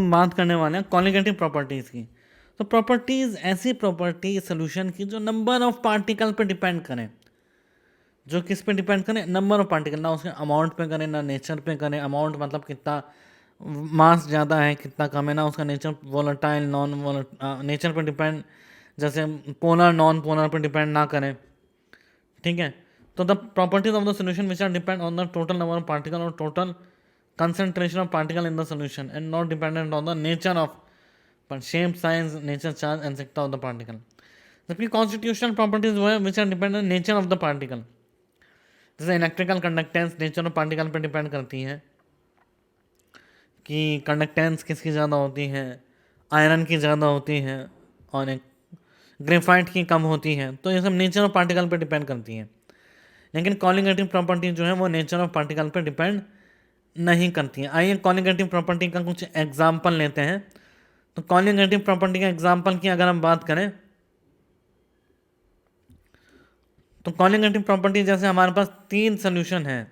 हम बात करने वाले हैं कॉलिगेटिव प्रॉपर्टीज़ की। तो प्रॉपर्टीज़ ऐसी प्रॉपर्टी सोल्यूशन की जो नंबर ऑफ पार्टिकल पे डिपेंड करें। जो किस पे डिपेंड करें? नंबर ऑफ पार्टिकल, ना उसके अमाउंट पे करें ना नेचर पे करें। अमाउंट मतलब कितना मास ज़्यादा है कितना कम है, ना उसका नेचर वोलेटाइल नॉन नेचर पे डिपेंड, जैसे पोलर नॉन पोलर पे डिपेंड ना करें। ठीक है, तो the properties of the solution which are depend on the total number of particle और total concentration of particle in the solution and not dependent on the nature of shape, size, nature, charge, etc. of the particle. जबकि constitutional properties वो है which are dependent nature of the particle. जैसे electrical conductance nature of particle पर depend करती है कि conductance किसकी ज़्यादा होती है, आयरन की ज़्यादा होती है और एक ग्रेफाइट की कम होती है। तो ये सब नेचर ऑफ पार्टिकल पर डिपेंड करती है। लेकिन कॉलिगेटिव प्रॉपर्टी जो है वो नेचर ऑफ पार्टिकल पर डिपेंड नहीं करती है। आइए कॉलिगेटिव प्रॉपर्टी का कुछ एग्जाम्पल लेते हैं। तो कॉलिगेटिव प्रॉपर्टी का एग्जाम्पल की अगर हम बात करें तो कॉलिगेटिव प्रॉपर्टी जैसे हमारे पास तीन सोल्यूशन है।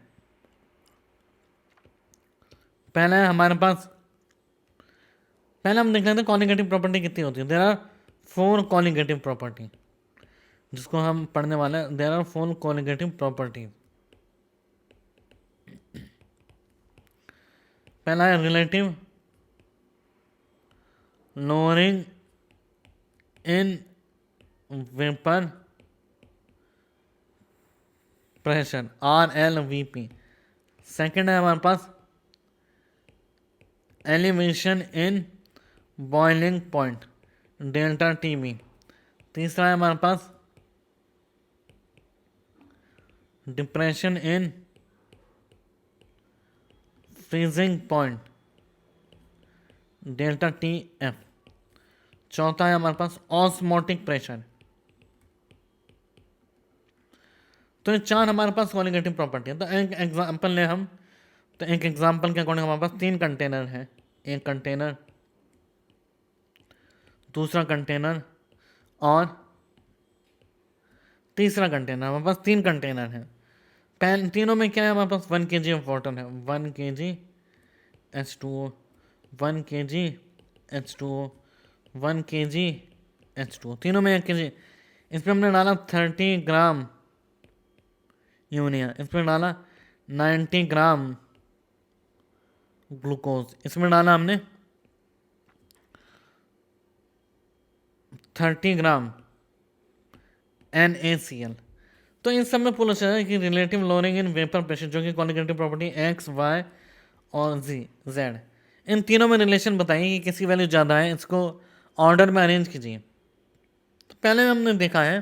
पहला है हमारे पास, पहले हम देख लेते हैं कॉलिगेटिव प्रॉपर्टी कितनी होती है। देयर आर 4 कॉलिगेटिव प्रॉपर्टी, जिसको हम पढ़ने वाले हैं। There are 4 colligative property. पहला है relative lowering in vapour pressure RLVP। Second है हमारे पास elevation in boiling point ΔTB। तीसरा है हमारे पास depression in freezing point ΔTF। चौथा है हमारे पास ऑस्मोटिक प्रेशर। तो ये चार हमारे पास कॉलिगेटिव प्रॉपर्टी है। तो एक एग्जांपल ले हम, तो एक एग्जांपल के अकॉर्डिंग हमारे पास 3 कंटेनर है। एक कंटेनर, दूसरा कंटेनर और तीसरा कंटेनर। हमारे पास 3 कंटेनर हैं। तीनों में क्या है? हमारे पास 1 kg ऑफ वाटर है, 1 kg H2O, 1 kg H2O, 1 kg H2O, तीनों में 1 kg। इस पर हमने डाला 30 ग्राम यूरिया, इस पर डाला 90 ग्राम ग्लूकोज, इसमें डाला हमने 30 ग्राम NaCl। तो इन सब में पूछा है कि relative lowering in vapour pressure, जो कि कॉलिगेटिव प्रॉपर्टी X, Y और Z, इन तीनों में रिलेशन बताइए कि किसकी वैल्यू ज़्यादा है। इसको ऑर्डर में अरेंज कीजिए। तो पहले हमने देखा है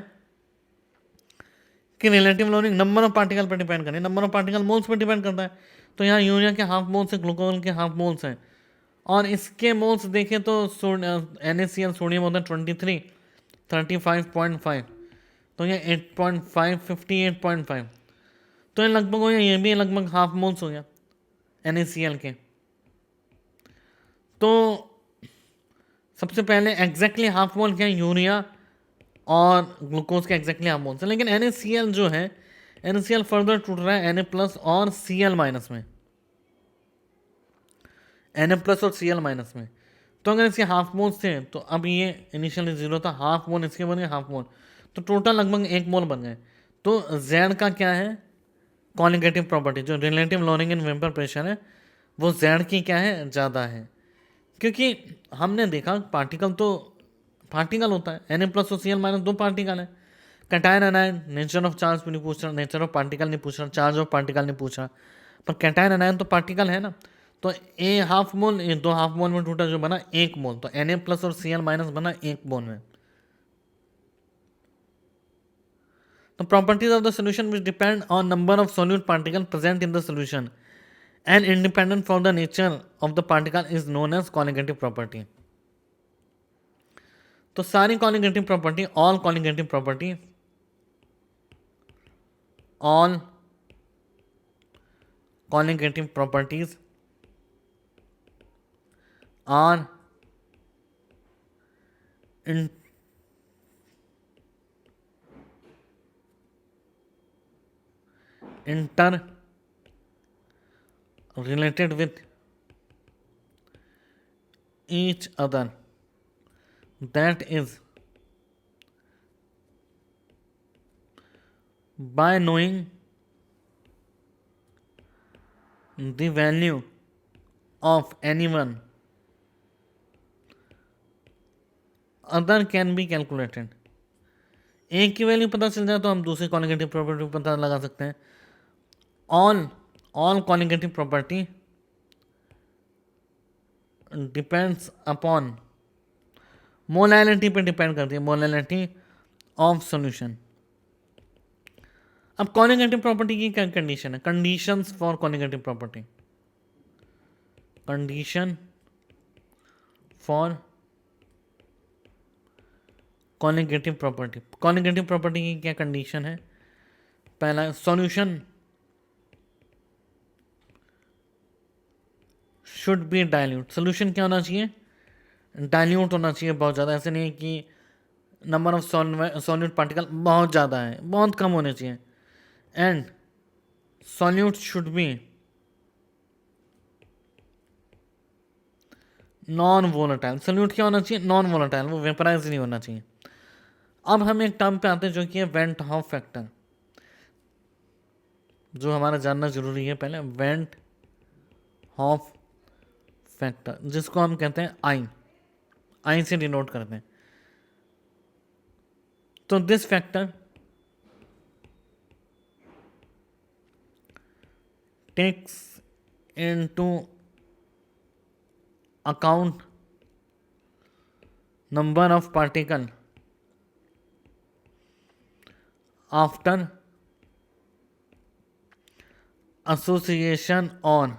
कि relative lowering number of particle पर डिपेंड करें, number of particle moles per depend करता है। तो यहाँ यूरिया के हाफ मोल्स है, ग्लूकोज के हाफ मोल्स हैं, और इसके मोल्स देखें तो NaCl सोडियम होता है 23, 35.5, तो ये 8.5, 58.5, तो ये लगभग हो गया, ये भी लगभग हाफ मोल्स हो गया NaCl के। तो सबसे पहले एग्जैक्टली हाफ मोल क्या है? यूरिया और ग्लूकोज के एग्जैक्टली हाफ मोल्स है। लेकिन NaCl जो है, NaCl फर्दर टूट रहा है Na+ और Cl- में, Na+ और Cl- में। तो अगर इसके हाफ मोल्स थे तो अब ये इनिशियली 0 था, हाफ मोल इसके बन गए, हाफ मोल, तो टोटल लगभग 1 मोल बन गए। तो Z का क्या है? कॉलिगेटिव प्रॉपर्टी, जो relative lowering in vapour pressure है, वो Z की क्या है? ज़्यादा है। क्योंकि हमने देखा पार्टिकल तो पार्टिकल होता है, Na+ और Cl- दो पार्टिकल है। Cation anion, nature of charge भी नहीं पूछ रहा, नेचर ऑफ पार्टिकल नहीं पूछ रहा, चार्ज ऑफ पार्टिकल नहीं पूछ रहा, पर कैटायन एनायन तो पार्टिकल है ना। तो ए हाफ मोल, ये 2 हाफ मोल में टूटा, जो बना 1 मोल, तो Na+ और Cl- बना 1 मोल में। तो properties of the solution which depend on number of solute particle present in the solution and independent from the nature of the particle is known as colligative property. तो सारी colligative property, all colligative property, all colligative properties are in inter related with each other. That is, by knowing the value of anyone other can be calculated. एक की value पता चल जाए तो हम दूसरी कॉन्जुगेटिव प्रॉपर्टी पता लगा सकते हैं. All conjugative property depends upon molality पे डिपेंड करती है, मोलैलिटी ऑफ सॉल्यूशन. अब कॉन्जुगेटिव प्रॉपर्टी की क्या कंडीशन है? Conditions for conjugative property. Condition for conjugative property. Conjugative property की क्या कंडीशन है? पहला, solution should be dilute. Solution क्या होना चाहिए? डाइल्यूट होना चाहिए बहुत ज़्यादा. ऐसे नहीं कि नंबर ऑफ सॉल्यूट पार्टिकल बहुत ज़्यादा है, बहुत कम होने चाहिए. And solute should be non volatile. Solute क्या होना चाहिए? नॉन वोलेटाइल, वो वेपराइज नहीं होना चाहिए. अब हम एक टर्म पे आते हैं जो कि है वेंट हॉफ फैक्टर, जो हमारा जानना जरूरी है पहले. वेंट हॉफ फैक्टर, जिसको हम कहते हैं आई से डिनोट करते हैं. तो this factor takes into account number of particle after association on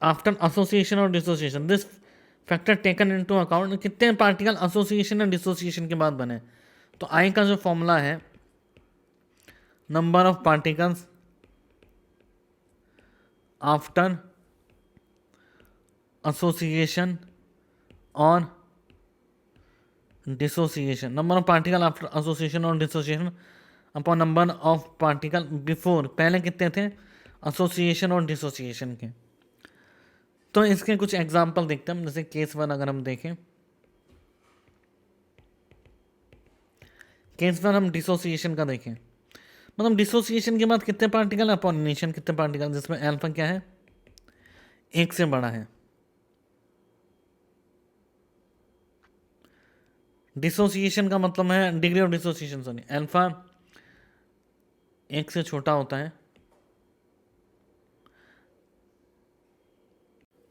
after association or dissociation. This factor taken into account, कितने पार्टिकल एसोसिएशन और डिसोसिएशन के बाद बने. तो आई का जो फॉर्मूला है, number of particles after association और dissociation. Number of particle after association और dissociation upon number of particle before. पहले कितने थे? एसोसिएशन और डिसोसिएशन के. तो इसके कुछ एग्जांपल देखते हैं. जैसे केस 1 अगर हम देखें, केस 1 हम डिसोसिएशन का देखें. मतलब डिसोसिएशन के बाद कितने पार्टिकल अपॉन इनिशियल कितने पार्टिकल, जिसमें अल्फा क्या है? 1 से बड़ा है. डिसोसिएशन का मतलब है degree of dissociation, sorry, alpha 1 से छोटा होता है.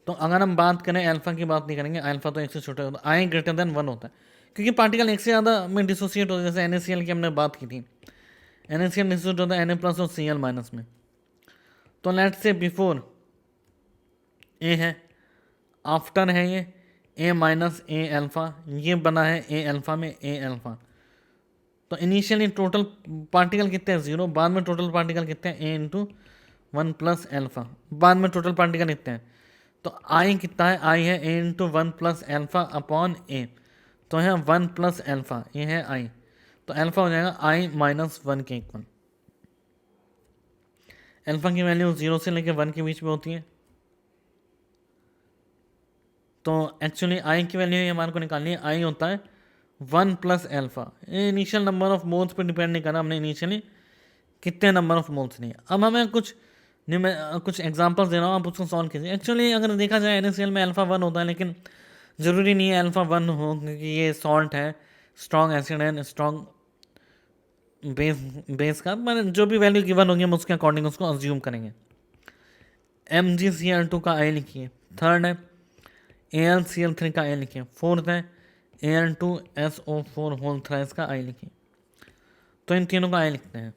तो अगर हम बात करें, अल्फा की बात नहीं करेंगे, अल्फा तो 1 से छोटा होता है, आई ग्रेटर देन 1 होता है, क्योंकि पार्टिकल 1 से ज़्यादा में डिसोसिएट होता है. जैसे NaCl की हमने बात की थी, NaCl डिसोसिएट होता है Na+ और Cl- में. तो लेट से बिफोर ए है, आफ्टर है ये A- A अल्फा, ये बना है A अल्फा में A अल्फा. तो इनिशियली टोटल पार्टिकल कितने हैं? 0. बाद में टोटल पार्टिकल कितने हैं? A × 1 + alpha. बाद में टोटल पार्टिकल कितने हैं? तो आई कितना है? आई है A × 1 + अल्फा अपॉन A. तो है 1 + अल्फा, ये है आई. तो अल्फा हो जाएगा I - 1 के इक्वल. अल्फा की वैल्यू 0 से लेकर 1 के बीच में होती है. तो एक्चुअली आई की वैल्यू हमारे को निकालनी है. आई होता है 1 + अल्फा. ये इनिशियल नंबर ऑफ मोल्स पे डिपेंड नहीं करना, हमने इनिशियली कितने नंबर ऑफ मोल्स नहीं. अब हमें कुछ एग्जांपल्स दे रहा हूँ, आप उसको सॉल्व कीजिए. एक्चुअली अगर देखा जाए NaCl में अल्फा 1 होता है, लेकिन ज़रूरी नहीं है अल्फा 1 हो, क्योंकि ये सॉल्ट है, स्ट्रॉन्ग एसिड है, स्ट्रॉन्ग बेस का. मैंने जो भी वैल्यू गिवन होगी हम उसके अकॉर्डिंग उसको अज्यूम करेंगे. MgCl2 का आई लिखिए. थर्ड है AlCl3 का आई लिखिए. फोर्थ है Al2SO4 थ्राइस का आई लिखिए. तो इन तीनों का आई लिखते हैं.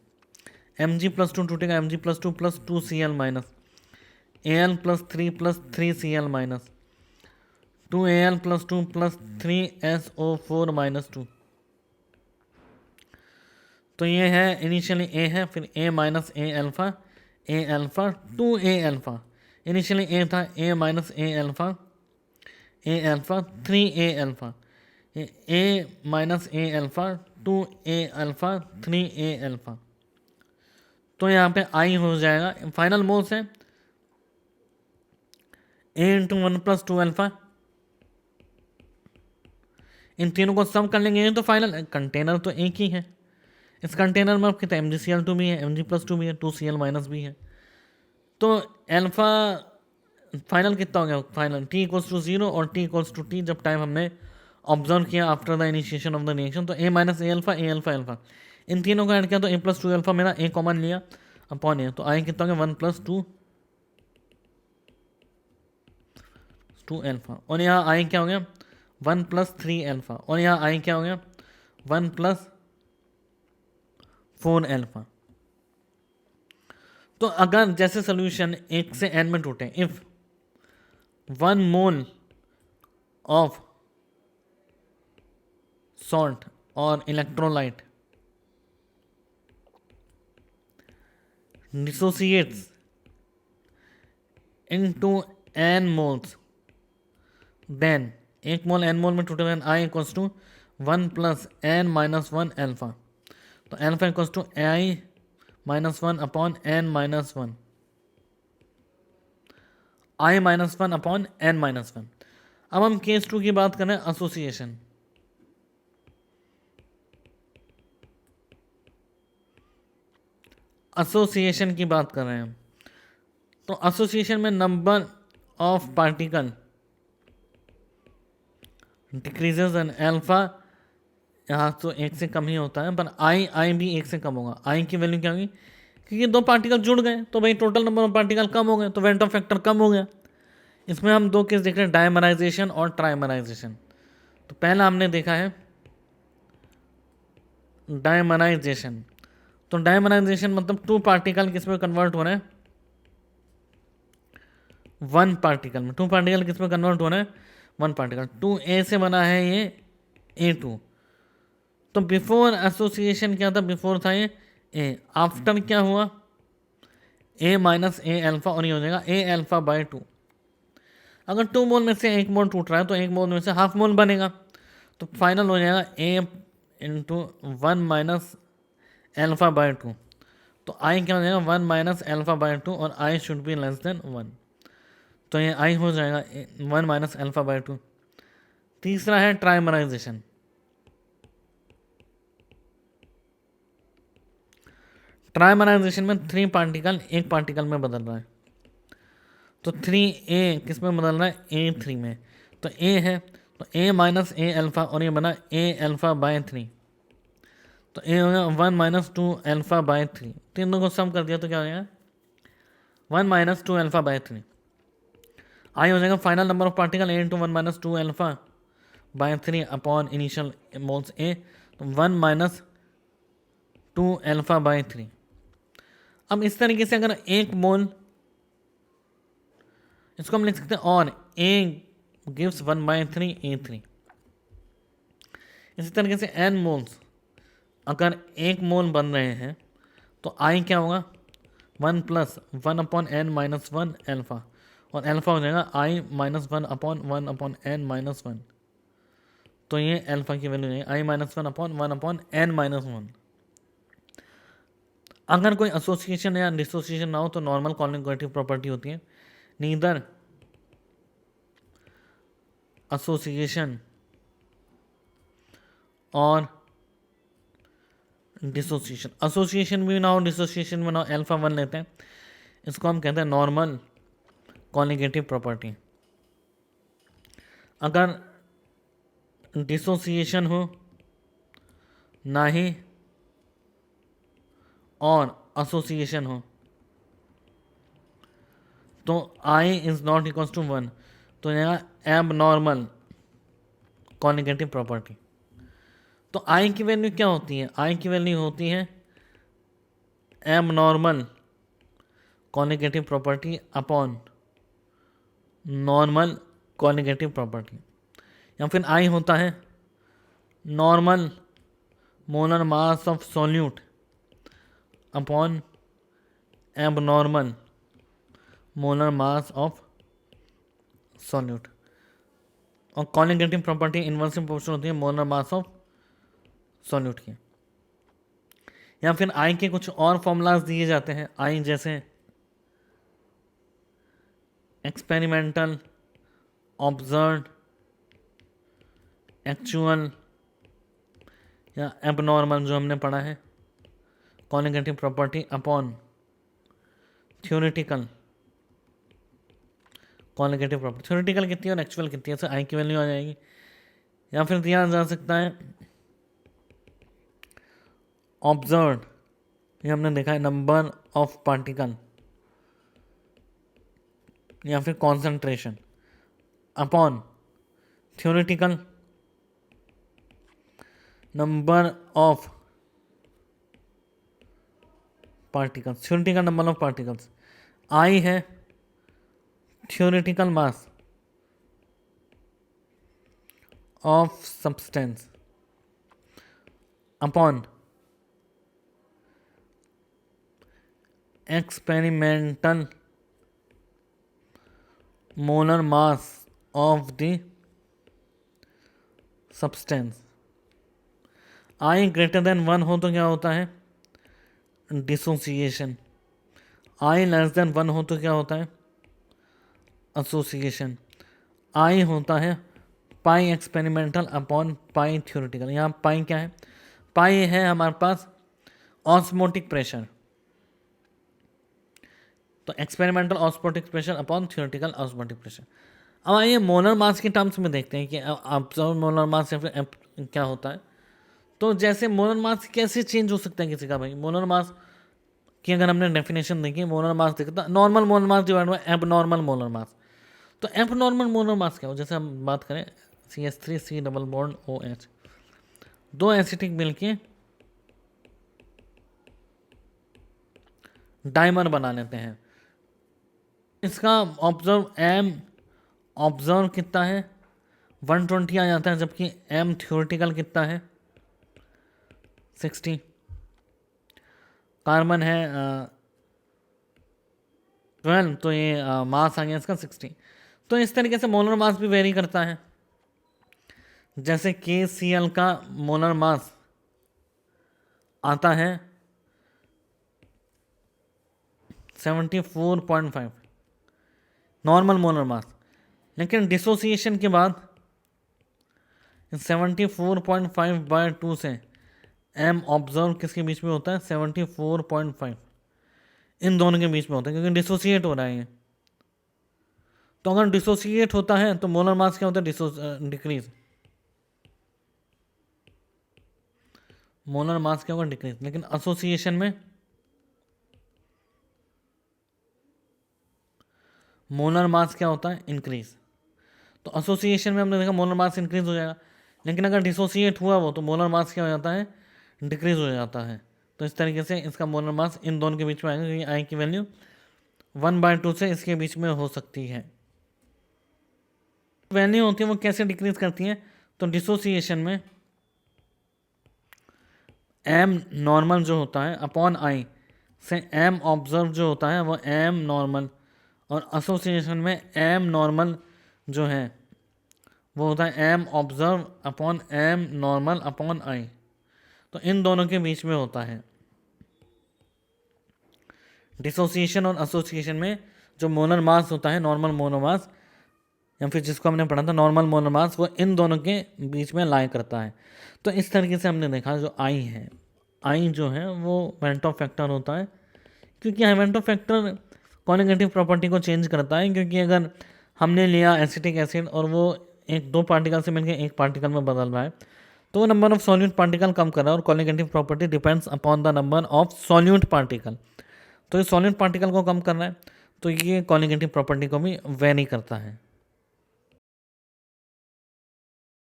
Mg+2 टूटेगा, Mg+2 + 2Cl-, Al+3 + 3Cl-, 2Al+2 + 3SO4 - 2. तो ये है इनिशियली A है, फिर A - A alpha, A alpha, 2A alpha. Initially A था A - A alpha, A alpha, 3A alpha, A - A alpha, 2A alpha, 3A alpha. तो यहाँ पे i हो जाएगा. फाइनल मोल्स है a into one plus two alpha, इन तीनों को सम कर लेंगे तो फाइनल कंटेनर तो एक ही है। इस कंटेनर में अब कितना MgCl2 भी है, Mg+2 भी है, 2Cl माइनस भी है। तो अल्फा फाइनल कितना हो गया, फाइनल t इक्वल्स टू 0 और t इक्वल्स टू टी, जब टाइम हमने ऑब्जर्व किया after the initiation of the reaction. तो a minus a alpha, a alpha alpha, इन तीनों को ऐड किया तो a प्लस टू अल्फा, मेरा a कॉमन लिया अपॉन ए, तो आई कितना हो गया 1 प्लस टू अल्फा, और यहाँ आई क्या हो गया 1 प्लस 3 अल्फा, और यहाँ आई क्या हो गया 1 प्लस 4 अल्फा। तो अगर जैसे सोल्यूशन 1 से n में टूटे, इफ 1 मोल ऑफ सॉल्ट और electrolyte dissociates into n moles, then 1 mole n mole में टूटे हुए i equals to 1 plus n minus 1 alpha, तो alpha equals to i minus 1 upon n minus 1, i minus 1 upon n minus 1। अब हम case 2 की बात करें, एसोसिएशन। एसोसिएशन की बात कर रहे हैं हम, तो एसोसिएशन में number of particle decreases and alpha यहाँ तो एक से कम ही होता है, पर आई भी एक से कम होगा। आई की वैल्यू क्या होगी, क्योंकि दो पार्टिकल जुड़ गए तो भाई टोटल नंबर ऑफ पार्टिकल कम हो गए, तो वेंटो फैक्टर कम हो गया। इसमें हम दो केस देख रहे हैं, डायमराइजेशन और ट्राइमराइजेशन। तो पहला हमने देखा है डायमराइजेशन। तो डायमराइजेशन मतलब टू पार्टिकल किस में कन्वर्ट हो रहे हैं, वन पार्टिकल में। टू पार्टिकल किस में कन्वर्ट हो रहे हैं, वन पार्टिकल। 2a से बना है ये a2। तो बिफोर एसोसिएशन क्या था, बिफोर था ये a, आफ्टर क्या हुआ a माइनस ए अल्फा, और ये हो जाएगा a अल्फा बाय 2। अगर 2 मोल में से 1 मोल टूट रहा है तो 1 मोल में से हाफ मोल बनेगा, तो फाइनल हो जाएगा a into 1 minus alpha by 2। तो i क्या हो जाएगा 1 माइनस अल्फा बाय 2, और i should be less than 1, तो ये i हो जाएगा 1 माइनस अल्फा बाय 2। तीसरा है ट्राइमराइजेशन। ट्राइमराइजेशन में 3 पार्टिकल एक पार्टिकल में बदल रहा है, तो 3a किस में बदल रहा है, a3 में। तो a है तो a माइनस ए अल्फा, और ये बना a अल्फा बाय 3, तो a हो गया 1 माइनस 2 अल्फा बाय 3। तीनों को सम कर दिया तो क्या हो जाएगा 1 माइनस 2 अल्फा बाय 3। आई हो जाएगा final number of particle a into 1 minus 2 alpha by 3 upon initial moles a, तो 1 माइनस 2 अल्फा बाय 3। अब इस तरीके से अगर एक मोल, इसको हम लिख सकते हैं और a गिव्स 1 बाय 3 a3। इसी तरीके से n मोल्स अगर एक मोल बन रहे हैं तो i क्या होगा 1 plus 1 upon n minus 1 alpha, और अल्फा हो जाएगा i minus 1 upon n minus 1। तो ये अल्फा की वैल्यू है i minus 1 upon n minus 1। अगर कोई एसोसिएशन या डिसोसिएशन ना हो तो नॉर्मल कॉन्जुगेटिव प्रॉपर्टी होती है, नीदर एसोसिएशन और डिसोसिएशन। एसोसिएशन भी ना हो, डिसोसिएशन में ना हो, अल्फा 1 लेते हैं, इसको हम कहते हैं नॉर्मल कॉन्जुगेटिव प्रॉपर्टी। अगर डिसोसिएशन हो ना ही और एसोसिएशन हो तो i is not equal to 1, तो यहाँ एब नॉर्मल कॉन्जुगेटिव प्रॉपर्टी। तो i की वैल्यू क्या होती है, i की वैल्यू होती है abnormal conjugative property upon normal conjugative property, या फिर i होता है normal molar mass of solute upon abnormal molar mass of solute. और कॉन्जुगेटिव प्रॉपर्टी इनवर्सली प्रोपोर्शनल होती है मोलर मास ऑफ सॉल्यूट की। या फिर आई के कुछ और फॉर्मूलाज दिए जाते हैं, आई जैसे एक्सपेरिमेंटल, ऑब्जर्व, एक्चुअल या एबनॉर्मल जो हमने पढ़ा है, colligative property upon theoretical, colligative property theoretical कितनी है और एक्चुअल कितनी है, ऐसे आई की वैल्यू आ जाएगी। या फिर दिया जा सकता है ऑब्जर्व, ये हमने देखा है नंबर ऑफ पार्टिकल, या फिर concentration upon theoretical number of particles, theoretical number of particles, i है theoretical mass of substance upon experimental molar mass of the substance. I greater than 1 हो तो क्या होता है, डिसोसिएशन। आई लेस देन 1 हो तो क्या होता है, एसोसिएशन। आई होता है पाई एक्सपेरिमेंटल अपॉन पाई थ्योरेटिकल। यहाँ पाई क्या है, पाई है हमारे पास ऑस्मोटिक प्रेशर, तो experimental osmotic pressure upon theoretical osmotic pressure. अब आइए मोलर मास के टर्म्स में देखते हैं कि ऑब्जर्व मोलर मास या फिर क्या होता है। तो जैसे मोलर मास कैसे चेंज हो सकता है किसी का, भाई मोलर मास की अगर हमने डेफिनेशन देखी, मोलर मास देखता normal molar mass divide by abnormal molar mass. तो एबनॉर्मल मोलर मास क्या हो, जैसे हम बात करें CH3 डबल बॉन्ड OH, दो एसिटिक मिलके डाइमर बना लेते हैं। इसका ऑब्जर्व कितना है 120 आ जाता है, जबकि M थ्योरेटिकल कितना है 60। कार्बन है 12, तो ये मास आ गया इसका 60। तो इस तरीके से मोलर मास भी वेरी करता है। जैसे KCl का मोलर मास आता है 74.5 नॉर्मल मोलर मास, लेकिन डिसोसिएशन के बाद 74.5/2 से M ऑब्जर्व किसके बीच में होता है 74.5, इन दोनों के बीच में होता है, क्योंकि डिसोसिएट हो रहा है ये। तो अगर डिसोसिएट होता है तो मोलर मास क्या होता है, डिक्रीज। मोलर मास क्या होगा, डिक्रीज। लेकिन एसोसिएशन में मोलर मास क्या होता है, इंक्रीज। तो एसोसिएशन में हमने देखा मोलर मास इंक्रीज हो जाएगा, लेकिन अगर डिसोसिएट हुआ वो तो मोलर मास क्या हो जाता है, डिक्रीज हो जाता है। तो इस तरीके से इसका मोलर मास इन दोनों के बीच में आएगा, क्योंकि आई की वैल्यू 1/2 से इसके बीच में हो सकती है। वैल्यू होती है वो कैसे डिक्रीज करती है, तो डिसोसिएशन में M नॉर्मल जो होता है अपॉन आई से M ऑब्जर्व जो होता है वो M नॉर्मल, और एसोसिएशन में M नॉर्मल जो है वो होता है M observe upon M normal upon I. तो इन दोनों के बीच में होता है। डिसोसिएशन और एसोसिएशन में जो मोलर मास होता है, नॉर्मल मोलर मास, या फिर जिसको हमने पढ़ा था नॉर्मल मोलर मास, वो इन दोनों के बीच में लाई करता है। तो इस तरीके से हमने देखा जो आई है, आई जो है वो वेंटो फैक्टर होता है, क्योंकि वेंटो फैक्टर कॉलिगेटिव प्रॉपर्टी को चेंज करता है। क्योंकि अगर हमने लिया एसिटिक एसिड और वो दो पार्टिकल से मिलकर एक पार्टिकल में बदल रहा है, तो वो नंबर ऑफ सॉल्यूट पार्टिकल कम कर रहा है, और colligative property depends upon the number of solute particle. तो ये सॉल्यूट पार्टिकल को कम कर रहा है, तो ये कॉलिगेटिव प्रॉपर्टी को भी वेरी करता है।